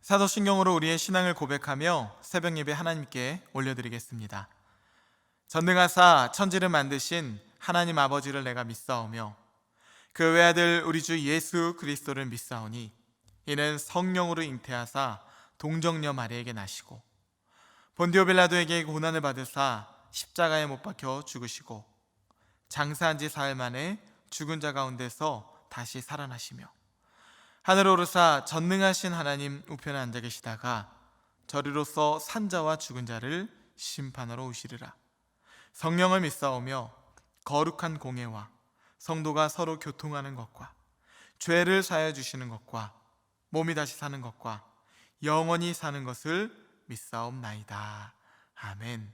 사도신경으로 우리의 신앙을 고백하며 새벽 예배 하나님께 올려드리겠습니다. 전능하사 천지를 만드신 하나님 아버지를 내가 믿사오며 그 외아들 우리 주 예수 그리스도를 믿사오니 이는 성령으로 잉태하사 동정녀 마리에게 나시고 본디오 빌라도에게 고난을 받으사 십자가에 못 박혀 죽으시고 장사한 지 사흘 만에 죽은 자 가운데서 다시 살아나시며 하늘 오르사 전능하신 하나님 우편에 앉아 계시다가 저리로서 산자와 죽은 자를 심판하러 오시리라. 성령을 믿사오며 거룩한 공예와 성도가 서로 교통하는 것과 죄를 사하여 주시는 것과 몸이 다시 사는 것과 영원히 사는 것을 믿사옵나이다. 아멘.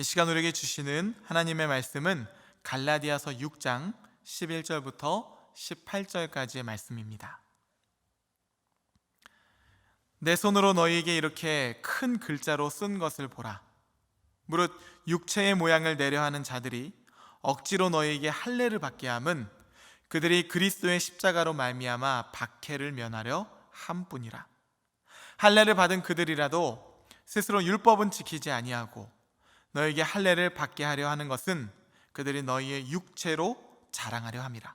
이 시간 우리에게 주시는 하나님의 말씀은 갈라디아서 6장 11절부터 18절까지의 말씀입니다. 내 손으로 너희에게 이렇게 큰 글자로 쓴 것을 보라. 무릇 육체의 모양을 내려하는 자들이 억지로 너희에게 할례를 받게 함은 그들이 그리스도의 십자가로 말미암아 박해를 면하려 함뿐이라. 할례를 받은 그들이라도 스스로 율법은 지키지 아니하고 너에게 할례를 받게 하려 하는 것은 그들이 너희의 육체로 자랑하려 함이라.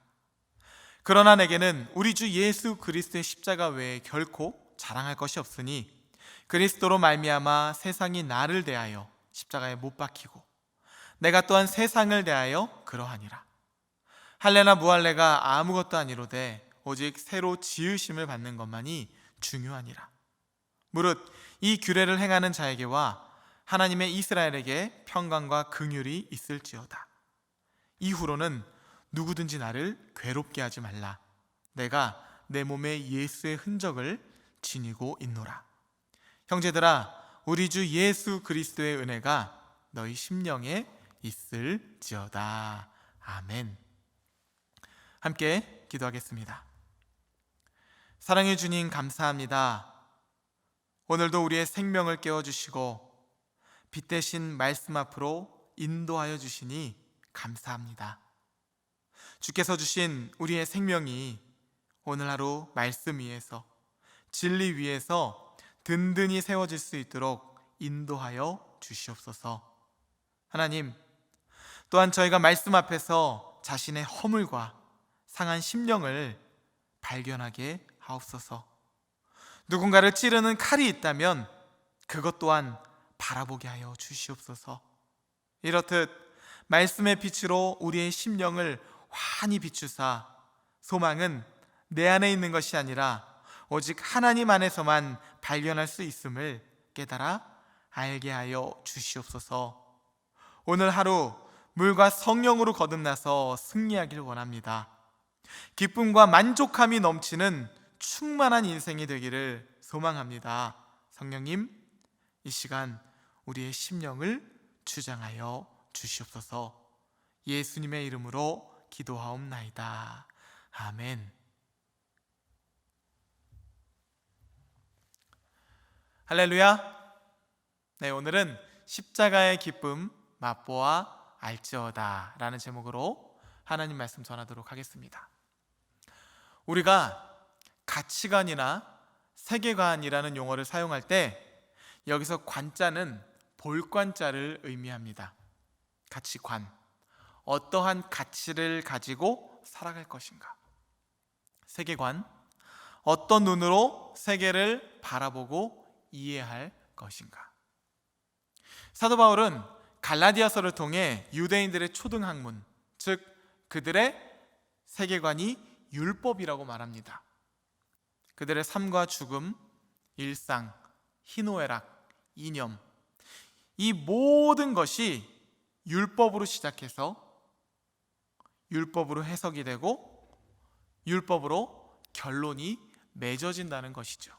그러나 내게는 우리 주 예수 그리스도의 십자가 외에 결코 자랑할 것이 없으니 그리스도로 말미암아 세상이 나를 대하여 십자가에 못 박히고 내가 또한 세상을 대하여 그러하니라. 할례나 무할례가 아무것도 아니로되 오직 새로 지으심을 받는 것만이 중요하니라. 무릇 이 규례를 행하는 자에게와 하나님의 이스라엘에게 평강과 긍휼이 있을지어다. 이후로는 누구든지 나를 괴롭게 하지 말라. 내가 내 몸에 예수의 흔적을 지니고 있노라. 형제들아, 우리 주 예수 그리스도의 은혜가 너희 심령에 있을지어다. 아멘. 함께 기도하겠습니다. 사랑해 주님, 감사합니다. 오늘도 우리의 생명을 깨워주시고 빛 대신 말씀 앞으로 인도하여 주시니 감사합니다. 주께서 주신 우리의 생명이 오늘 하루 말씀 위에서, 진리 위에서 든든히 세워질 수 있도록 인도하여 주시옵소서. 하나님, 또한 저희가 말씀 앞에서 자신의 허물과 상한 심령을 발견하게 하옵소서. 누군가를 찌르는 칼이 있다면 그것 또한 바라보게 하여 주시옵소서. 이렇듯 말씀의 빛으로 우리의 심령을 환히 비추사 소망은 내 안에 있는 것이 아니라 오직 하나님 안에서만 발견할 수 있음을 깨달아 알게 하여 주시옵소서. 오늘 하루 물과 성령으로 거듭나서 승리하길 원합니다. 기쁨과 만족함이 넘치는 충만한 인생이 되기를 소망합니다. 성령님, 이 시간 우리의 심령을 주장하여 주시옵소서. 예수님의 이름으로 기도하옵나이다. 아멘. 할렐루야. 네, 오늘은 십자가의 기쁨 맛보아 알지어다 라는 제목으로 하나님 말씀 전하도록 하겠습니다. 우리가 가치관이나 세계관이라는 용어를 사용할 때 여기서 관자는 볼관자를 의미합니다. 가치관, 어떠한 가치를 가지고 살아갈 것인가. 세계관, 어떤 눈으로 세계를 바라보고 이해할 것인가. 사도 바울은 갈라디아서를 통해 유대인들의 초등학문, 즉 그들의 세계관이 율법이라고 말합니다. 그들의 삶과 죽음, 일상, 희노애락, 이념, 이 모든 것이 율법으로 시작해서 율법으로 해석이 되고 율법으로 결론이 맺어진다는 것이죠.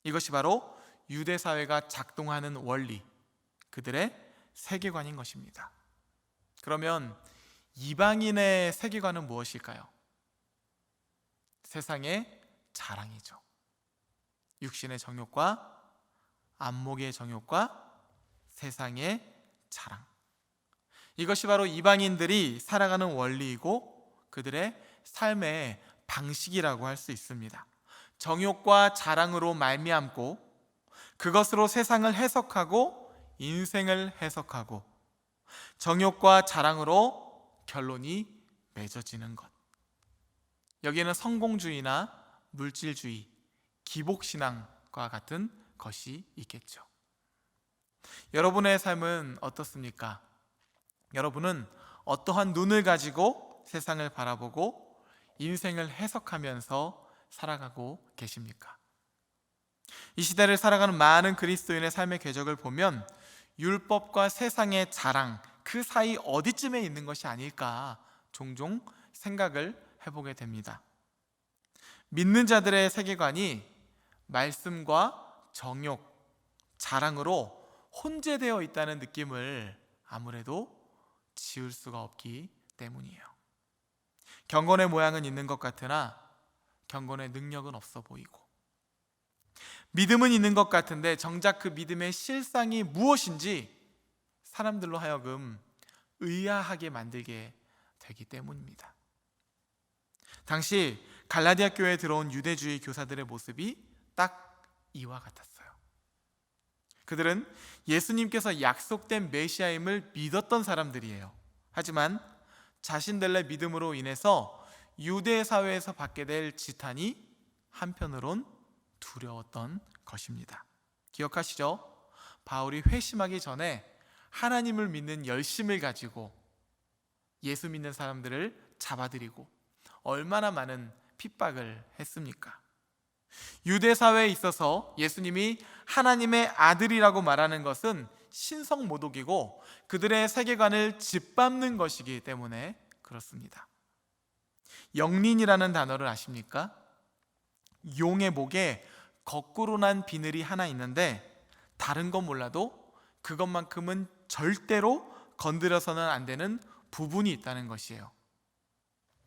이것이 바로 유대 사회가 작동하는 원리, 그들의 세계관인 것입니다. 그러면 이방인의 세계관은 무엇일까요? 세상의 자랑이죠. 육신의 정욕과 안목의 정욕과 세상의 자랑, 이것이 바로 이방인들이 살아가는 원리이고 그들의 삶의 방식이라고 할 수 있습니다. 정욕과 자랑으로 말미암고 그것으로 세상을 해석하고 인생을 해석하고 정욕과 자랑으로 결론이 맺어지는 것. 여기에는 성공주의나 물질주의, 기복신앙과 같은 것이 있겠죠. 여러분의 삶은 어떻습니까? 여러분은 어떠한 눈을 가지고 세상을 바라보고 인생을 해석하면서 살아가고 계십니까? 이 시대를 살아가는 많은 그리스도인의 삶의 궤적을 보면 율법과 세상의 자랑, 그 사이 어디쯤에 있는 것이 아닐까 종종 생각을 해보게 됩니다. 믿는 자들의 세계관이 말씀과 정욕, 자랑으로 혼재되어 있다는 느낌을 아무래도 지울 수가 없기 때문이에요. 경건의 모양은 있는 것 같으나 경건의 능력은 없어 보이고, 믿음은 있는 것 같은데 정작 그 믿음의 실상이 무엇인지 사람들로 하여금 의아하게 만들게 되기 때문입니다. 당시 갈라디아 교회에 들어온 유대주의 교사들의 모습이 딱 이와 같았어요. 그들은 예수님께서 약속된 메시아임을 믿었던 사람들이에요. 하지만 자신들의 믿음으로 인해서 유대 사회에서 받게 될 지탄이 한편으론 두려웠던 것입니다. 기억하시죠? 바울이 회심하기 전에 하나님을 믿는 열심을 가지고 예수 믿는 사람들을 잡아들이고 얼마나 많은 핍박을 했습니까? 유대 사회에 있어서 예수님이 하나님의 아들이라고 말하는 것은 신성모독이고 그들의 세계관을 짓밟는 것이기 때문에 그렇습니다. 영린이라는 단어를 아십니까? 용의 목에 거꾸로 난 비늘이 하나 있는데 다른 건 몰라도 그것만큼은 절대로 건드려서는 안 되는 부분이 있다는 것이에요.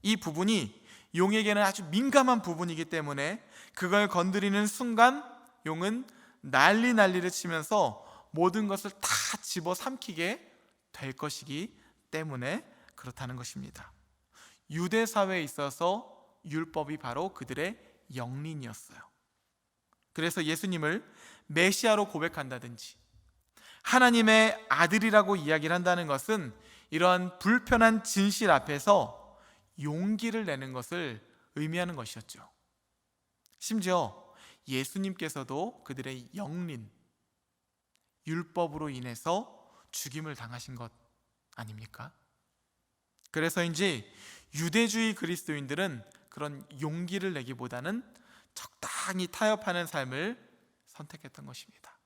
이 부분이 용에게는 아주 민감한 부분이기 때문에 그걸 건드리는 순간 용은 난리를 치면서 모든 것을 다 집어삼키게 될 것이기 때문에 그렇다는 것입니다. 유대 사회에 있어서 율법이 바로 그들의 영린이었어요. 그래서 예수님을 메시아로 고백한다든지 하나님의 아들이라고 이야기를 한다는 것은 이러한 불편한 진실 앞에서 용기를 내는 것을 의미하는 것이었죠. 심지어 예수님께서도 그들의 영린, 율법으로 인해서 죽임을 당하신 것 아닙니까? 그래서인지 유대주의 그리스도인들은 그런 용기를 내기보다는 적당히 타협하는 삶을 선택했던 것입니다.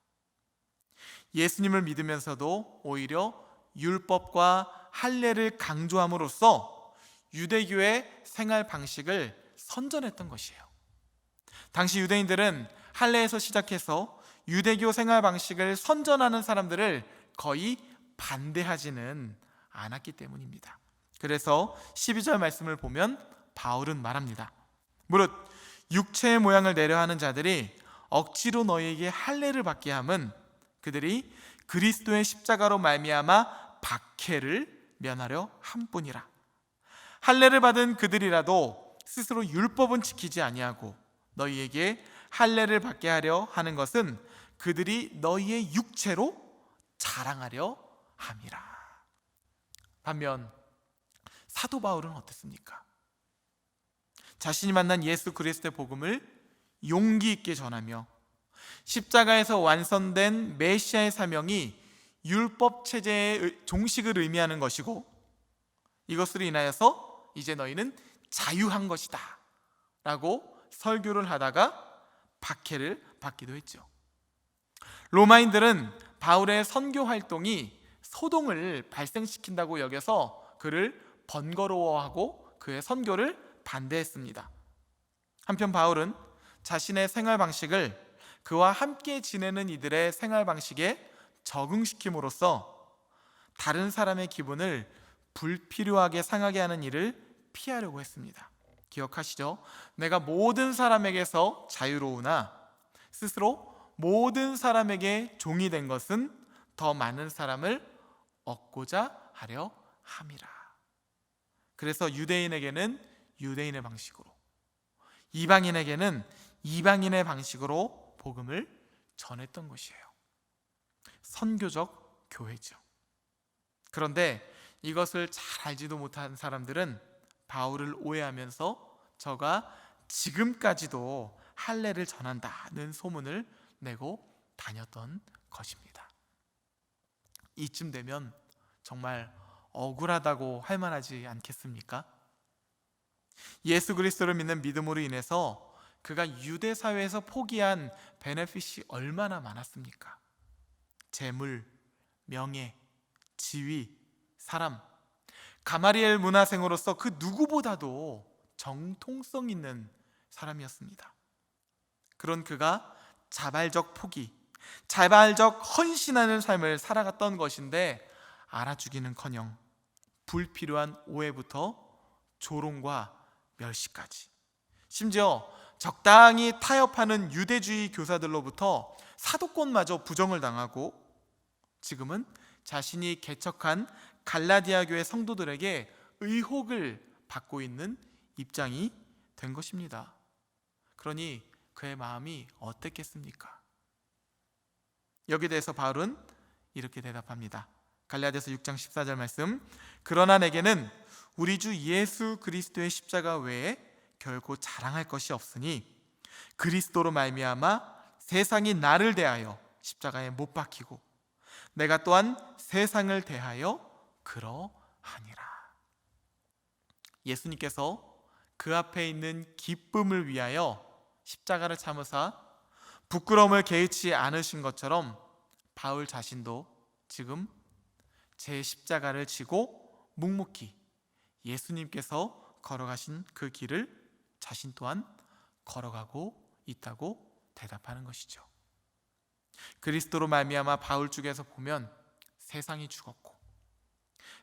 예수님을 믿으면서도 오히려 율법과 할례를 강조함으로써 유대교의 생활 방식을 선전했던 것이에요. 당시 유대인들은 할례에서 시작해서 유대교 생활 방식을 선전하는 사람들을 거의 반대하지는 않았기 때문입니다. 그래서 12절 말씀을 보면 바울은 말합니다. 무릇 육체의 모양을 내려하는 자들이 억지로 너희에게 할례를 받게 함은 그들이 그리스도의 십자가로 말미암아 박해를 면하려 함뿐이라. 할례를 받은 그들이라도 스스로 율법은 지키지 아니하고 너희에게 할례를 받게 하려 하는 것은 그들이 너희의 육체로 자랑하려 함이라. 반면 사도 바울은 어땠습니까? 자신이 만난 예수 그리스도의 복음을 용기 있게 전하며 십자가에서 완성된 메시아의 사명이 율법 체제의 종식을 의미하는 것이고 이것으로 인하여서 이제 너희는 자유한 것이다 라고 설교를 하다가 박해를 받기도 했죠. 로마인들은 바울의 선교 활동이 소동을 발생시킨다고 여겨서 그를 번거로워하고 그의 선교를 반대했습니다. 한편 바울은 자신의 생활 방식을 그와 함께 지내는 이들의 생활 방식에 적응시킴으로써 다른 사람의 기분을 불필요하게 상하게 하는 일을 피하려고 했습니다. 기억하시죠? 내가 모든 사람에게서 자유로우나 스스로 모든 사람에게 종이 된 것은 더 많은 사람을 얻고자 하려 함이라. 그래서 유대인에게는 유대인의 방식으로, 이방인에게는 이방인의 방식으로 복음을 전했던 것이에요. 선교적 교회죠. 그런데 이것을 잘 알지도 못한 사람들은 바울을 오해하면서 저가 지금까지도 할례를 전한다는 소문을 내고 다녔던 것입니다. 이쯤 되면 정말 억울하다고 할 만하지 않겠습니까? 예수 그리스도를 믿는 믿음으로 인해서 그가 유대 사회에서 포기한 베네핏이 얼마나 많았습니까? 재물, 명예, 지위, 사람, 가마리엘 문화생으로서 그 누구보다도 정통성 있는 사람이었습니다. 그런 그가 자발적 포기, 자발적 헌신하는 삶을 살아갔던 것인데 알아주기는커녕 불필요한 오해부터 조롱과 멸시까지, 심지어 적당히 타협하는 유대주의 교사들로부터 사도권마저 부정을 당하고 지금은 자신이 개척한 갈라디아 교회 성도들에게 의혹을 받고 있는 입장이 된 것입니다. 그러니 그의 마음이 어땠겠습니까? 여기에 대해서 바울은 이렇게 대답합니다. 갈라디아서 6장 14절 말씀, 그러나 내게는 우리 주 예수 그리스도의 십자가 외에 결코 자랑할 것이 없으니 그리스도로 말미암아 세상이 나를 대하여 십자가에 못 박히고 내가 또한 세상을 대하여 그러하니라. 예수님께서 그 앞에 있는 기쁨을 위하여 십자가를 참으사 부끄러움을 개의치 않으신 것처럼 바울 자신도 지금 제 십자가를 지고 묵묵히 예수님께서 걸어가신 그 길을 자신 또한 걸어가고 있다고 대답하는 것이죠. 그리스도로 말미암아 바울 쪽에서 보면 세상이 죽었고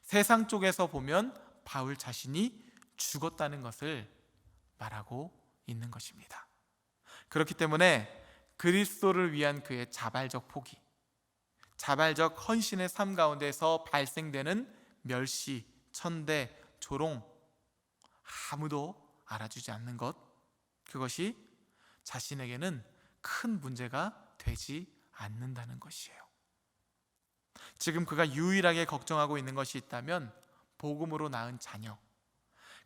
세상 쪽에서 보면 바울 자신이 죽었다는 것을 말하고 있는 것입니다. 그렇기 때문에 그리스도를 위한 그의 자발적 포기, 자발적 헌신의 삶 가운데서 발생되는 멸시, 천대, 조롱, 아무도 알아주지 않는 것, 그것이 자신에게는 큰 문제가 되지 않는다는 것이에요. 지금 그가 유일하게 걱정하고 있는 것이 있다면 복음으로 낳은 자녀,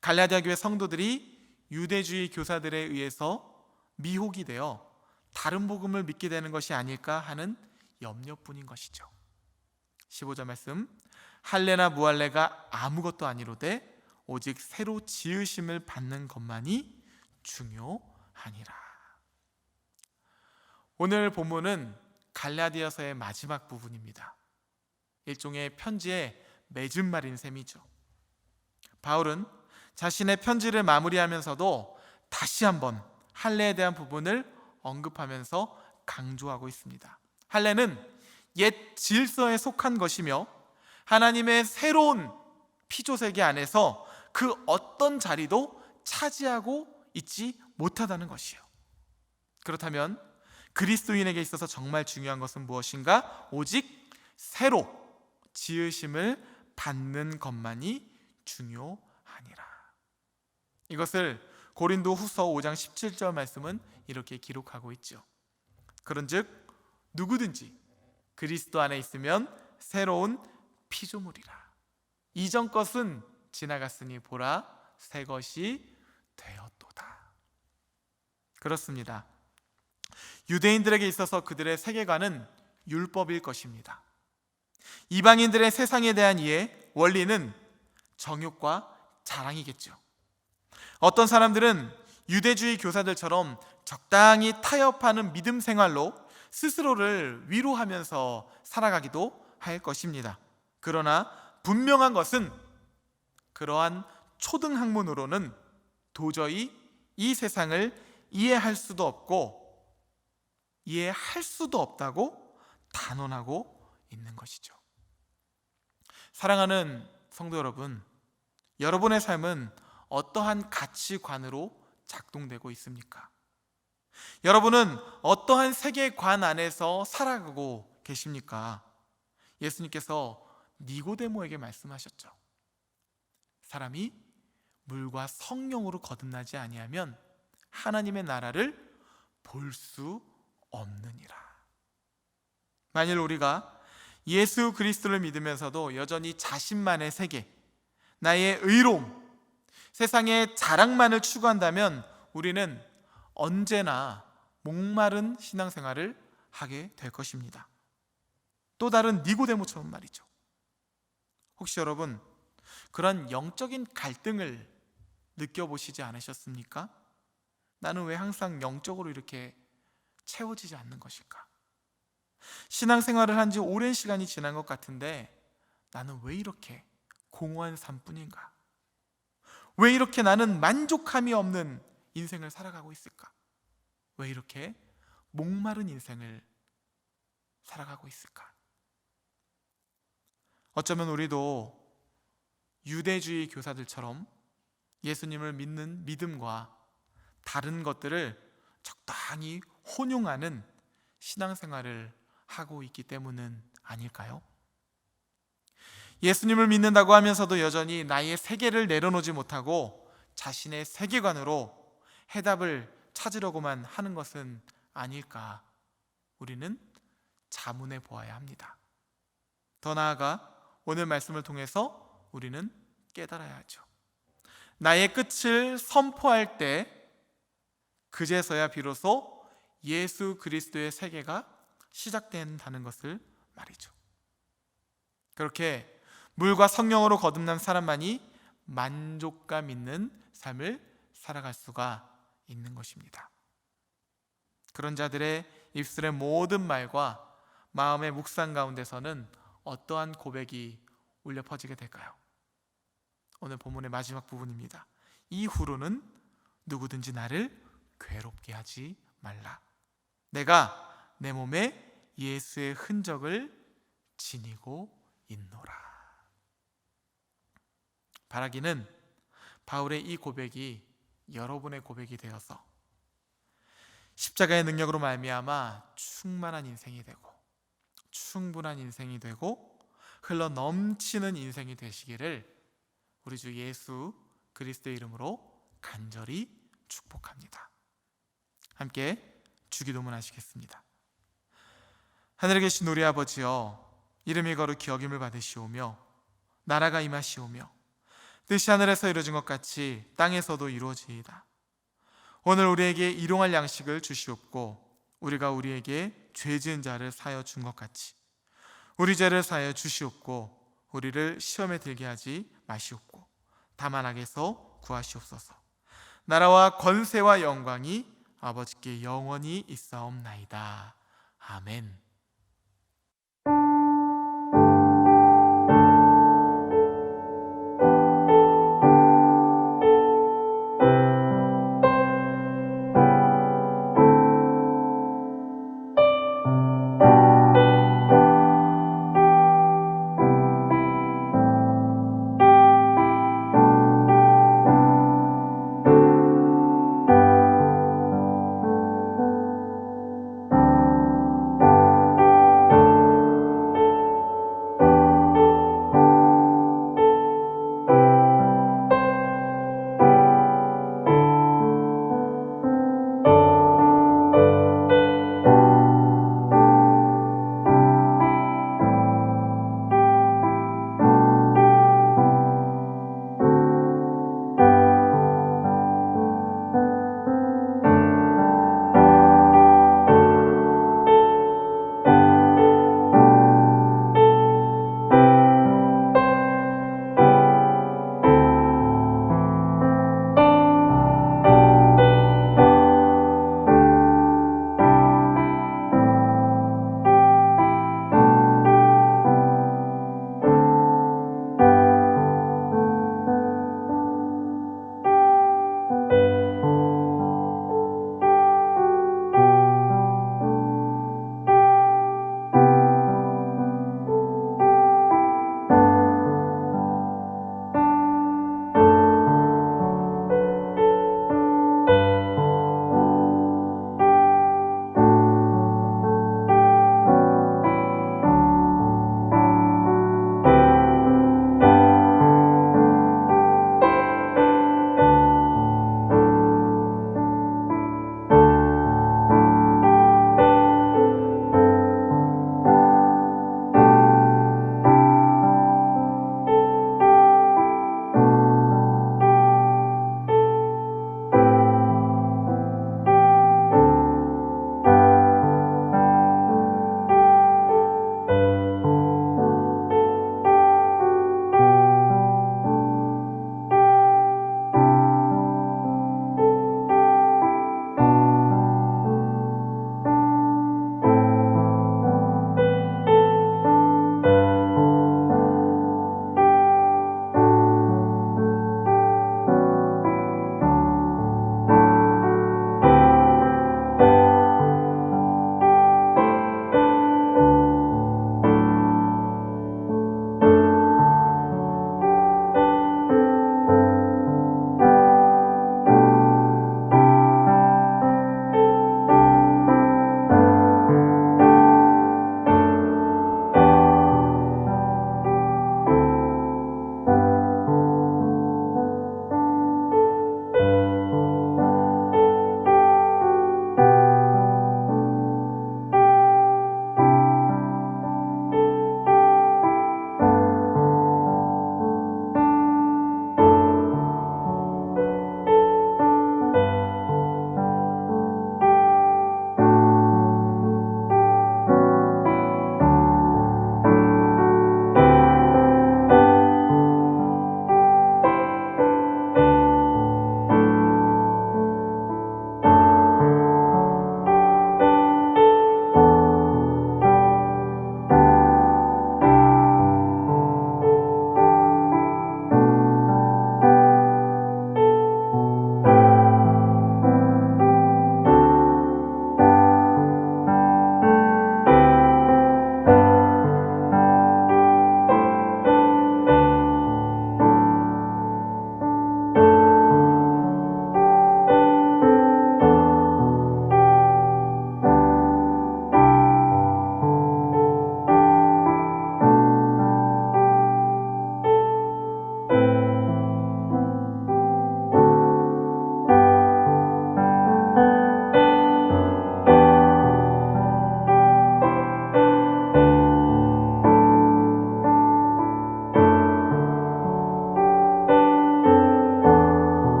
갈라디아 교회 성도들이 유대주의 교사들에 의해서 미혹이 되어 다른 복음을 믿게 되는 것이 아닐까 하는 염려뿐인 것이죠. 15절 말씀, 할례나 무할례가 아무것도 아니로되 오직 새로 지으심을 받는 것만이 중요하니라. 오늘 본문은 갈라디아서의 마지막 부분입니다. 일종의 편지의 맺은말인 셈이죠. 바울은 자신의 편지를 마무리하면서도 다시 한번 할례에 대한 부분을 언급하면서 강조하고 있습니다. 할례는 옛 질서에 속한 것이며 하나님의 새로운 피조세계 안에서 그 어떤 자리도 차지하고 있지 못하다는 것이에요. 그렇다면 그리스도인에게 있어서 정말 중요한 것은 무엇인가? 오직 새로 지으심을 받는 것만이 중요하니라. 이것을 고린도 후서 5장 17절 말씀은 이렇게 기록하고 있죠. 그런즉 누구든지 그리스도 안에 있으면 새로운 피조물이라. 이전 것은 지나갔으니 보라 새 것이 되었도다. 그렇습니다. 유대인들에게 있어서 그들의 세계관은 율법일 것입니다. 이방인들의 세상에 대한 이해, 원리는 정욕과 자랑이겠죠. 어떤 사람들은 유대주의 교사들처럼 적당히 타협하는 믿음 생활로 스스로를 위로하면서 살아가기도 할 것입니다. 그러나 분명한 것은 그러한 초등학문으로는 도저히 이 세상을 이해할 수도 없고 이해할 수도 없다고 단언하고 있는 것이죠. 사랑하는 성도 여러분, 여러분의 삶은 어떠한 가치관으로 작동되고 있습니까? 여러분은 어떠한 세계관 안에서 살아가고 계십니까? 예수님께서 니고데모에게 말씀하셨죠. 사람이 물과 성령으로 거듭나지 아니하면 하나님의 나라를 볼 수 없느니라. 만일 우리가 예수 그리스도를 믿으면서도 여전히 자신만의 세계, 나의 의로움, 세상의 자랑만을 추구한다면 우리는 언제나 목마른 신앙생활을 하게 될 것입니다. 또 다른 니고데모처럼 말이죠. 혹시 여러분 그런 영적인 갈등을 느껴보시지 않으셨습니까? 나는 왜 항상 영적으로 이렇게 채워지지 않는 것일까? 신앙생활을 한 지 오랜 시간이 지난 것 같은데 나는 왜 이렇게 공허한 삶뿐인가? 왜 이렇게 나는 만족함이 없는 인생을 살아가고 있을까? 왜 이렇게 목마른 인생을 살아가고 있을까? 어쩌면 우리도 유대주의 교사들처럼 예수님을 믿는 믿음과 다른 것들을 적당히 혼용하는 신앙생활을 하고 있기 때문은 아닐까요? 예수님을 믿는다고 하면서도 여전히 나의 세계를 내려놓지 못하고 자신의 세계관으로 해답을 찾으려고만 하는 것은 아닐까? 우리는 자문해 보아야 합니다. 더 나아가 오늘 말씀을 통해서 우리는 깨달아야 하죠. 나의 끝을 선포할 때 그제서야 비로소 예수 그리스도의 세계가 시작된다는 것을 말이죠. 그렇게 물과 성령으로 거듭난 사람만이 만족감 있는 삶을 살아갈 수가 있는 것입니다. 그런 자들의 입술의 모든 말과 마음의 묵상 가운데서는 어떠한 고백이 울려 퍼지게 될까요? 오늘 본문의 마지막 부분입니다. 이후로는 누구든지 나를 괴롭게 하지 말라. 내가 내 몸에 예수의 흔적을 지니고 있노라. 바라기는 바울의 이 고백이 여러분의 고백이 되어서 십자가의 능력으로 말미암아 충만한 인생이 되고 충분한 인생이 되고 흘러 넘치는 인생이 되시기를 우리 주 예수 그리스도의 이름으로 간절히 축복합니다. 함께 주기도문 하시겠습니다. 하늘에 계신 우리 아버지여, 이름이 거룩히 여김을 받으시오며 나라가 임하시오며 뜻이 하늘에서 이루어진 것 같이 땅에서도 이루어지이다. 오늘 우리에게 일용할 양식을 주시옵고 우리가 우리에게 죄 지은 자를 사하여 준 것 같이 우리 죄를 사하여 주시옵고 우리를 시험에 들게 하지 마시옵고 다만 악에서 구하시옵소서. 나라와 권세와 영광이 아버지께 영원히 있사옵나이다. 아멘.